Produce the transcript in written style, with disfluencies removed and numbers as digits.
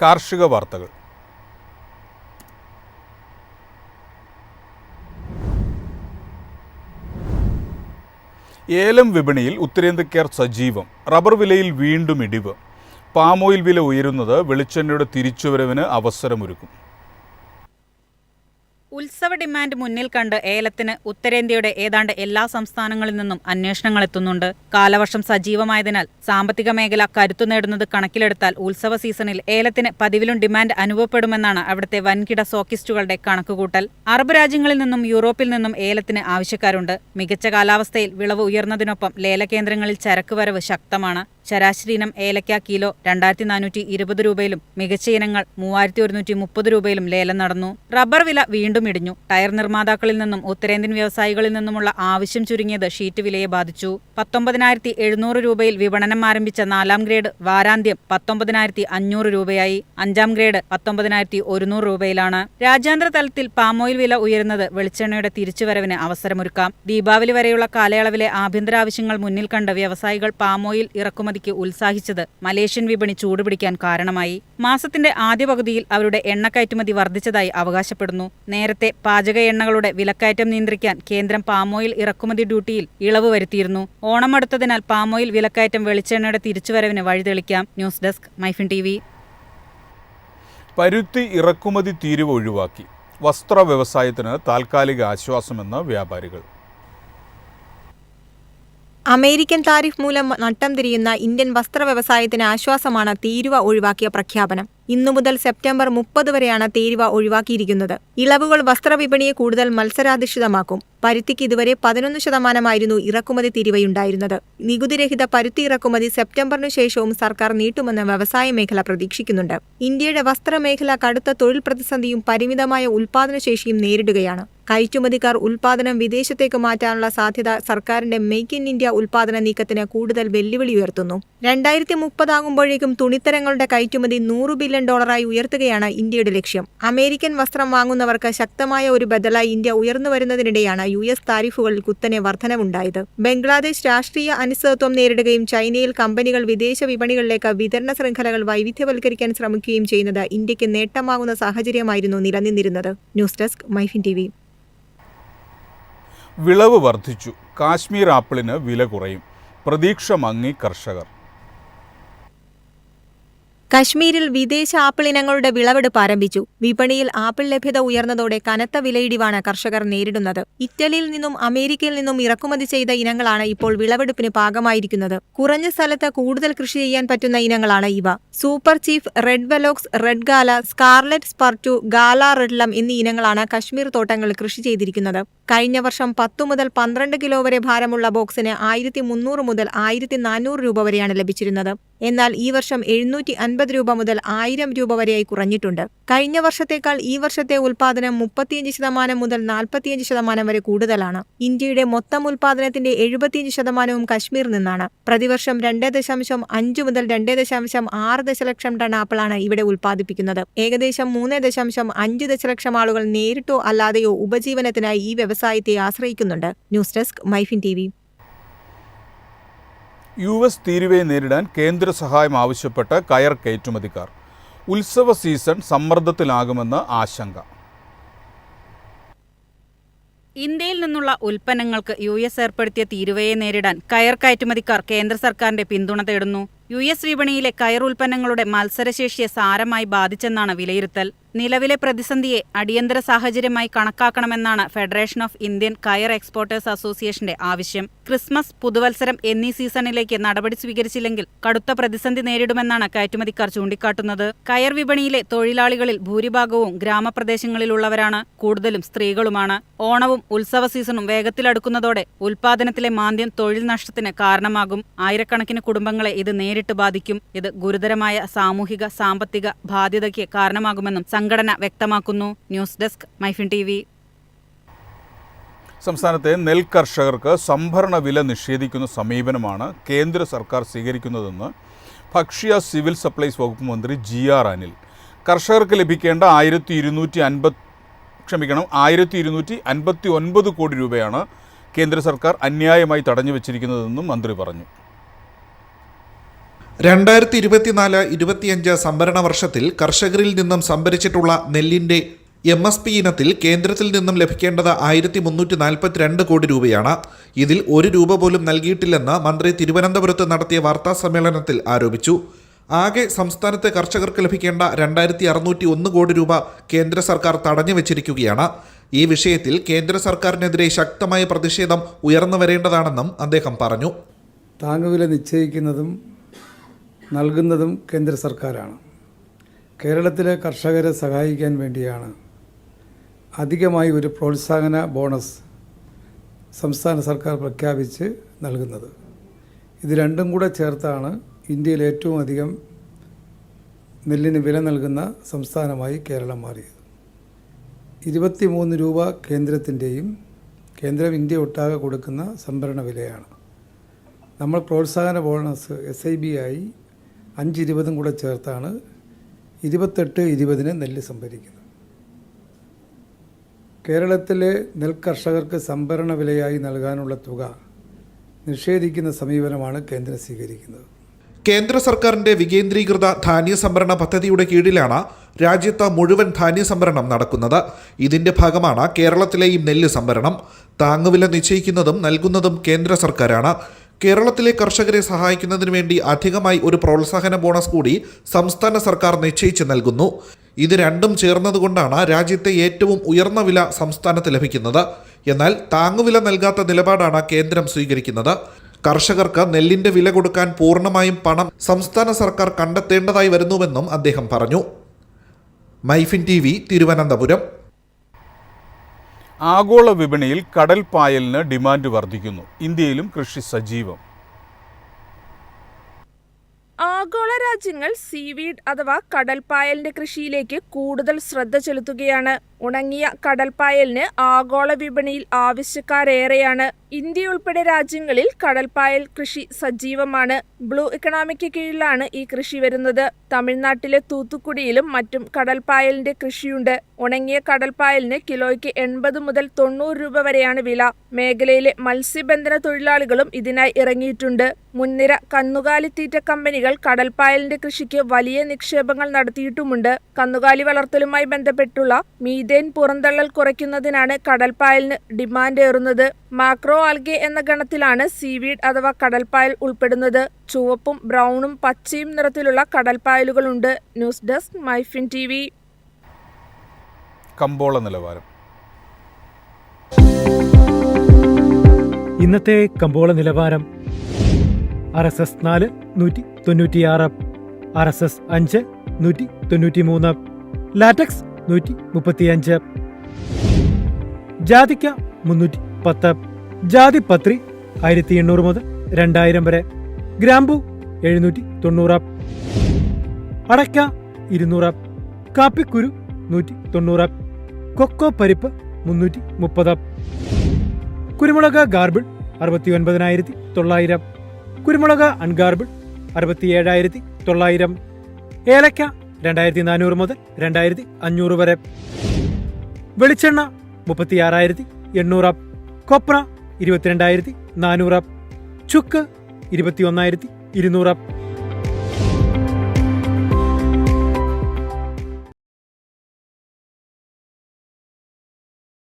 കാർഷിക വാർത്തകൾ. ഏലം വിപണിയിൽ ഉത്തരേന്ത്യക്കാർ സജീവം. റബ്ബർ വിലയിൽ വീണ്ടും ഇടിവ്. പാം ഓയിൽ വില ഉയരുന്നത് വെളിച്ചെണ്ണയുടെ തിരിച്ചുവരവിന് അവസരമൊരുക്കും. ഉത്സവ ഡിമാൻഡ് മുന്നിൽ കണ്ട് ഏലത്തിന് ഉത്തരേന്ത്യയുടെ ഏതാണ്ട് എല്ലാ സംസ്ഥാനങ്ങളിൽ നിന്നും അന്വേഷണങ്ങൾ എത്തുന്നുണ്ട്. കാലവർഷം സജീവമായതിനാൽ സാമ്പത്തിക മേഖല കരുത്തു നേടുന്നത് കണക്കിലെടുത്താൽ ഉത്സവ സീസണിൽ ഏലത്തിന് പതിവിലും ഡിമാൻഡ് അനുഭവപ്പെടുമെന്നാണ് അവിടുത്തെ വൻകിട സ്റ്റോക്കിസ്റ്റുകളുടെ കണക്കുകൂട്ടൽ. അറബ് രാജ്യങ്ങളിൽ നിന്നും യൂറോപ്പിൽ നിന്നും ഏലത്തിന് ആവശ്യക്കാരുണ്ട്. മികച്ച കാലാവസ്ഥയിൽ വിളവ് ഉയർന്നതിനൊപ്പം ലേലകേന്ദ്രങ്ങളിൽ ചരക്ക് വരവ് ശക്തമാണ്. ശരാശരി ഇനം ഏലക്ക കിലോ 2420 രൂപയിലും മികച്ച ഇനങ്ങൾ 3130 രൂപയിലും ലേലം നടന്നു. റബ്ബർ വില വീണ്ടും ഇടിഞ്ഞു. ടയർ നിർമ്മാതാക്കളിൽ നിന്നും ഉത്തരേന്ത്യൻ വ്യവസായികളിൽ നിന്നുമുള്ള ആവശ്യം ചുരുങ്ങിയത് ഷീറ്റ് വിലയെ ബാധിച്ചു. 19,700 രൂപയിൽ വിപണനം ആരംഭിച്ച 4ാം ഗ്രേഡ് വാരാന്ത്യം 19,500 രൂപയായി. 5ാം ഗ്രേഡ് 19,100 രൂപയിലാണ്. രാജ്യാന്തര തലത്തിൽ പാം ഓയിൽ വില ഉയരുന്നത് വെളിച്ചെണ്ണയുടെ തിരിച്ചുവരവിന് അവസരമൊരുക്കാം. ദീപാവലി വരെയുള്ള കാലയളവിലെ ആഭ്യന്തര ആവശ്യങ്ങൾ മുന്നിൽ കണ്ട് വ്യവസായികൾ പാം ഓയിൽ ഇറക്കുമതി ഉത്സാഹിച്ചത് മലേഷ്യൻ വിപണി ചൂടുപിടിക്കാൻ കാരണമായി. മാസത്തിന്റെ ആദ്യ പകുതിയിൽ അവരുടെ എണ്ണ കയറ്റുമതി വർദ്ധിച്ചതായി അവകാശപ്പെടുന്നു. നേരത്തെ പാചക എണ്ണകളുടെ വിലക്കയറ്റം നിയന്ത്രിക്കാൻ കേന്ദ്രം പാമോയിൽ ഇറക്കുമതി ഡ്യൂട്ടിയിൽ ഇളവ് വരുത്തിയിരുന്നു. ഓണം അടുത്തതിനാൽ പാമോയിൽ വിലക്കയറ്റം വെളിച്ചെണ്ണയുടെ തിരിച്ചുവരവിന് വഴിതെളിക്കാം. News desk MyFin TV. പരുത്തി ഇറക്കുമതി തീരുവ ഒഴിവാക്കി. വസ്ത്ര വ്യവസായത്തിന് താൽക്കാലിക ആശ്വാസമെന്ന് വ്യാപാരികൾ. അമേരിക്കൻ താരിഫ് മൂലം നട്ടം തിരിയുന്ന ഇന്ത്യൻ വസ്ത്ര വ്യവസായത്തിന് ആശ്വാസമാണ് തീരുവ ഒഴിവാക്കിയ പ്രഖ്യാപനം. ഇന്നു മുതൽ സെപ്റ്റംബർ 30 വരെയാണ് തീരുവ ഒഴിവാക്കിയിരിക്കുന്നത്. ഇളവുകൾ വസ്ത്രവിപണിയെ കൂടുതൽ മത്സരാധിഷ്ഠിതമാക്കും. പരുത്തിക്ക് ഇതുവരെ 11% ഇറക്കുമതി തീരുവയുണ്ടായിരുന്നത്. നികുതിരഹിത പരുത്തി ഇറക്കുമതി സെപ്റ്റംബറിനു ശേഷവും സർക്കാർ നീട്ടുമെന്ന് വ്യവസായ മേഖല പ്രതീക്ഷിക്കുന്നുണ്ട്. ഇന്ത്യയുടെ വസ്ത്രമേഖല കടുത്ത തൊഴിൽ പ്രതിസന്ധിയും പരിമിതമായ ഉൽപാദനശേഷിയും നേരിടുകയാണ്. കയറ്റുമതിക്കാർ ഉൽപാദനം വിദേശത്തേക്ക് മാറ്റാനുള്ള സാധ്യത സർക്കാരിന്റെ മെയ്ക്ക് ഇൻ ഇന്ത്യ ഉൽപാദന നീക്കത്തിന് കൂടുതൽ വെല്ലുവിളി ഉയർത്തുന്നു. 2030 ആകുമ്പോഴേക്കും തുണിത്തരങ്ങളുടെ കയറ്റുമതി $100 ബില്യൺ ഉയർത്തുകയാണ് ഇന്ത്യയുടെ ലക്ഷ്യം. അമേരിക്കൻ വസ്ത്രം വാങ്ങുന്നവർക്ക് ശക്തമായ ഒരു ബദലായി ഇന്ത്യ ഉയർന്നുവരുന്നതിനിടെയാണ് US താരിഫുകളിൽ കുത്തനെ വർധനവുണ്ടായത്. ബംഗ്ലാദേശ് രാഷ്ട്രീയ അനിശ്ചിതത്വം നേരിടുകയും ചൈനയിൽ കമ്പനികൾ വിദേശ വിപണികളിലേക്ക് വിതരണ ശൃംഖലകൾ വൈവിധ്യവൽക്കരിക്കാൻ ശ്രമിക്കുകയും ചെയ്യുന്നത് ഇന്ത്യക്ക് നേട്ടമാകുന്ന സാഹചര്യമായിരുന്നു നിലനിന്നിരുന്നത്. News desk MyFin TV. വിളവ് വർദ്ധിച്ചു. കാശ്മീർ ആപ്പിളിന് വില കുറയും. പ്രതീക്ഷ മങ്ങി കർഷകർ. കശ്മീരിൽ വിദേശ ആപ്പിൾ ഇനങ്ങളുടെ വിളവെടുപ്പ് ആരംഭിച്ചു. വിപണിയിൽ ആപ്പിൾ ലഭ്യത ഉയർന്നതോടെ കനത്ത വിലയിടിവാണ് കർഷകർ നേരിടുന്നത്. ഇറ്റലിയിൽ നിന്നും അമേരിക്കയിൽ നിന്നും ഇറക്കുമതി ചെയ്ത ഇനങ്ങളാണ് ഇപ്പോൾ വിളവെടുപ്പിന് പാകമായിരിക്കുന്നത്. കുറഞ്ഞ സ്ഥലത്ത് കൂടുതൽ കൃഷി ചെയ്യാൻ പറ്റുന്ന ഇനങ്ങളാണ് ഇവ. Super chief, red velox, red gala, scarlet spur, gala redlum എന്നീ ഇനങ്ങളാണ് കശ്മീർ തോട്ടങ്ങളിൽ കൃഷി ചെയ്തിരിക്കുന്നത്. കഴിഞ്ഞ വർഷം 10 മുതൽ 12 കിലോ വരെ ഭാരമുള്ള ബോക്സിന് 1300 മുതൽ 1400 രൂപ വരെയാണ് ലഭിച്ചിരുന്നത്. എന്നാൽ ഈ വർഷം 750 രൂപ മുതൽ 1000 രൂപ വരെയായി കുറഞ്ഞിട്ടുണ്ട്. കഴിഞ്ഞ വർഷത്തേക്കാൾ ഈ വർഷത്തെ ഉൽപാദനം 35% മുതൽ 45% വരെ കൂടുതലാണ്. ഇന്ത്യയുടെ മൊത്തം ഉൽപാദനത്തിന്റെ 75% കശ്മീരിൽ നിന്നാണ്. പ്രതിവർഷം 2.5 മുതൽ 2.6 ദശലക്ഷം ടൺ ആപ്പിളാണ് ഇവിടെ ഉൽപ്പാദിപ്പിക്കുന്നത്. ഏകദേശം 3.5 ദശലക്ഷം ആളുകൾ നേരിട്ടോ അല്ലാതെയോ ഉപജീവനത്തിനായി ഈ വ്യവസായത്തെ ആശ്രയിക്കുന്നുണ്ട്. News desk MyFin TV. US തീരുവയെ നേരിടാൻ കേന്ദ്ര സഹായം ആവശ്യപ്പെട്ട് കയർ കയറ്റുമതിക്കാർ. ഉത്സവ സീസൺ സമ്മർദ്ദത്തിലാകുമെന്ന് ആശങ്ക. ഇന്ത്യയിൽ നിന്നുള്ള ഉൽപ്പന്നങ്ങൾക്ക് US ഏർപ്പെടുത്തിയ തീരുവയെ നേരിടാൻ കയർ കയറ്റുമതിക്കാർ കേന്ദ്ര സർക്കാരിന്റെ പിന്തുണ തേടുന്നു. US വിപണിയിലെ കയർ ഉൽപ്പന്നങ്ങളുടെ മത്സരശേഷിയെ സാരമായി ബാധിച്ചെന്നാണ് വിലയിരുത്തൽ. നിലവിലെ പ്രതിസന്ധിയെ അടിയന്തര സാഹചര്യമായി കണക്കാക്കണമെന്നാണ് ഫെഡറേഷൻ ഓഫ് ഇന്ത്യൻ കയർ എക്സ്പോർട്ടേഴ്സ് അസോസിയേഷന്റെ ആവശ്യം. ക്രിസ്മസ്, പുതുവത്സരം എന്നീ സീസണിലേക്ക് നടപടി സ്വീകരിച്ചില്ലെങ്കിൽ കടുത്ത പ്രതിസന്ധി നേരിടുമെന്നാണ് കയറ്റുമതിക്കാർ ചൂണ്ടിക്കാട്ടുന്നത്. കയർ വിപണിയിലെ തൊഴിലാളികളിൽ ഭൂരിഭാഗവും ഗ്രാമപ്രദേശങ്ങളിലുള്ളവരാണ്. കൂടുതലും സ്ത്രീകളുമാണ്. ഓണവും ഉത്സവ സീസണും വേഗത്തിലടുക്കുന്നതോടെ ഉൽപാദനത്തിലെ മാന്ദ്യം തൊഴിൽ നഷ്ടത്തിന് കാരണമാകും. ആയിരക്കണക്കിന് കുടുംബങ്ങളെ ഇത് നേരിട്ട് ബാധിക്കും. ഇത് ഗുരുതരമായ സാമൂഹിക സാമ്പത്തിക ബാധ്യതയ്ക്ക് കാരണമാകുമെന്നും സംഘടന വ്യക്തമാക്കുന്നു. News desk MyFin TV. സംസ്ഥാനത്തെ നെൽ കർഷകർക്ക് സംഭരണ വില നിഷേധിക്കുന്ന സമീപനമാണ് കേന്ദ്ര സർക്കാർ സ്വീകരിക്കുന്നതെന്ന് ഭക്ഷ്യ സിവിൽ സപ്ലൈസ് വകുപ്പ് മന്ത്രി GR അനിൽ. കർഷകർക്ക് ലഭിക്കേണ്ട 1259 കോടി രൂപയാണ് കേന്ദ്ര സർക്കാർ അന്യായമായി തടഞ്ഞു വച്ചിരിക്കുന്നതെന്നും മന്ത്രി പറഞ്ഞു. 2024-25 സംഭരണ വർഷത്തിൽ കർഷകരിൽ നിന്നും സംഭരിച്ചിട്ടുള്ള നെല്ലിന്റെ MSP ഇനത്തിൽ കേന്ദ്രത്തിൽ നിന്നും ലഭിക്കേണ്ടത് 1342 കോടി രൂപയാണ്. ഇതിൽ 1 രൂപ പോലും നൽകിയിട്ടില്ലെന്ന് മന്ത്രി തിരുവനന്തപുരത്ത് നടത്തിയ വാർത്താ സമ്മേളനത്തിൽ ആരോപിച്ചു. ആകെ സംസ്ഥാനത്തെ കർഷകർക്ക് ലഭിക്കേണ്ട 2601 കോടി രൂപ കേന്ദ്ര സർക്കാർ തടഞ്ഞു വെച്ചിരിക്കുകയാണ്. ഈ വിഷയത്തിൽ കേന്ദ്ര സർക്കാരിനെതിരെ ശക്തമായ പ്രതിഷേധം ഉയർന്നു വരേണ്ടതാണെന്നും അദ്ദേഹം പറഞ്ഞു. താങ്ങുവില നിശ്ചയിക്കുന്നതും നൽകുന്നതും കേന്ദ്ര സർക്കാരാണ്. കേരളത്തിലെ കർഷകരെ സഹായിക്കാൻ വേണ്ടിയാണ് അധികമായി ഒരു പ്രോത്സാഹന ബോണസ് സംസ്ഥാന സർക്കാർ പ്രഖ്യാപിച്ച് നൽകുന്നത്. ഇത് രണ്ടും കൂടെ ചേർത്താണ് ഇന്ത്യയിൽ ഏറ്റവും അധികം നെല്ലിന് വില നൽകുന്ന സംസ്ഥാനമായി കേരളം മാറിയത്. 23 രൂപ കേന്ദ്രത്തിൻ്റെയും കേന്ദ്രം ഇന്ത്യ ഒട്ടാകെ കൊടുക്കുന്ന സംഭരണ വിലയാണ്. നമ്മൾ പ്രോത്സാഹന ബോണസ് SIB ആയി 5-20 കൂടെ ചേർത്താണ് 28-20 നെല്ല് സംഭരിക്കുന്നത്. കേരളത്തിലെ നെൽകർഷകർക്ക് സംഭരണ വിലയായി നൽകാനുള്ള തുക നിഷേധിക്കുന്ന സമീപനമാണ് കേന്ദ്രം സ്വീകരിക്കുന്നത്. കേന്ദ്ര സർക്കാരിന്റെ വികേന്ദ്രീകൃത ധാന്യ സംഭരണ പദ്ധതിയുടെ കീഴിലാണ് രാജ്യത്ത് മുഴുവൻ ധാന്യ സംഭരണം നടക്കുന്നത്. ഇതിന്റെ ഭാഗമാണ് കേരളത്തിലെയും നെല്ല് സംഭരണം. താങ്ങുവില നിശ്ചയിക്കുന്നതും നൽകുന്നതും കേന്ദ്ര സർക്കാരാണ്. കേരളത്തിലെ കർഷകരെ സഹായിക്കുന്നതിന് വേണ്ടി അധികമായി ഒരു പ്രോത്സാഹന ബോണസ് കൂടി സംസ്ഥാന സർക്കാർ നിശ്ചയിച്ച് നൽകുന്നു. ഇത് രണ്ടും ചേർന്നതുകൊണ്ടാണ് രാജ്യത്തെ ഏറ്റവും ഉയർന്ന വില സംസ്ഥാനത്ത് ലഭിക്കുന്നത്. എന്നാൽ താങ്ങുവില നൽകാത്ത നിലപാടാണ് കേന്ദ്രം സ്വീകരിക്കുന്നത്. കർഷകർക്ക് നെല്ലിന്റെ വില കൊടുക്കാൻ പൂർണ്ണമായും പണം സംസ്ഥാന സർക്കാർ കണ്ടെത്തേണ്ടതായി വരുന്നുവെന്നും അദ്ദേഹം പറഞ്ഞു. മൈഫിൻ TV, തിരുവനന്തപുരം. ആഗോള വിപണിയിൽ കടൽ പായലിന് ഡിമാൻഡ് വർദ്ധിക്കുന്നു. ഇന്ത്യയിലും കൃഷി സജീവം. ആഗോള രാജ്യങ്ങൾ സീവീഡ് അഥവാ കടൽപ്പായലിന്റെ കൃഷിയിലേക്ക് കൂടുതൽ ശ്രദ്ധ ചെലുത്തുകയാണ്. ഉണങ്ങിയ കടൽപ്പായലിന് ആഗോള വിപണിയിൽ ആവശ്യക്കാരേറെയാണ്. ഇന്ത്യ ഉൾപ്പെടെ രാജ്യങ്ങളിൽ കടൽപ്പായൽ കൃഷി സജീവമാണ്. ബ്ലൂ ഇക്കണോമിക്ക് കീഴിലാണ് ഈ കൃഷി വരുന്നത്. തമിഴ്നാട്ടിലെ തൂത്തുക്കുടിയിലും മറ്റും കടൽപ്പായലിന്റെ കൃഷിയുണ്ട്. ഉണങ്ങിയ കടൽപ്പായലിന് കിലോയ്ക്ക് 80 മുതൽ 90 രൂപ വരെയാണ് വില. മേഖലയിലെ മത്സ്യബന്ധന തൊഴിലാളികളും ഇതിനായി ഇറങ്ങിയിട്ടുണ്ട്. മുൻനിര കന്നുകാലിത്തീറ്റ കമ്പനികൾ കടൽപ്പായലിന്റെ കൃഷിക്ക് വലിയ നിക്ഷേപങ്ങൾ നടത്തിയിട്ടുമുണ്ട്. കന്നുകാലി വളർത്തലുമായി ബന്ധപ്പെട്ടുള്ള മീഥേൻ പുറന്തള്ളൽ കുറയ്ക്കുന്നതിനാണ് കടൽപ്പായലിന് ഡിമാൻഡ് ഏറുന്നത്. മാക്രോ ആൽഗെ എന്ന ഗണത്തിലാണ് സീവീഡ് അഥവാ കടൽപ്പായൽ ഉൾപ്പെടുന്നത്. ചുവപ്പും ബ്രൗണും പച്ചയും നിറത്തിലുള്ള കടൽപ്പായലുകളുണ്ട്. News desk MyFin TV. കമ്പോള നിലവാരം. ഇന്നത്തെ കമ്പോള നിലവാരം: RSS 4 196, RSS 5 193, ലാറ്റക്സ് 135, ജാതിക്ക 310, ജാതിപത്രി 1800 മുതൽ 2000 വരെ, ഗ്രാമ്പു 790, അടയ്ക്ക 200, കാപ്പിക്കുരു 190, കൊക്കോ പരിപ്പ് 330, കുരുമുളക് ഗാർബിൾ 69,900, കുരുമുളക് അൺഗാർബിൾ 67,900, ഏലക്ക 2400 മുതൽ 2500 വരെ, വെളിച്ചെണ്ണ 36,800, കൊപ്ര 22,400, ചുക്ക് 21,200.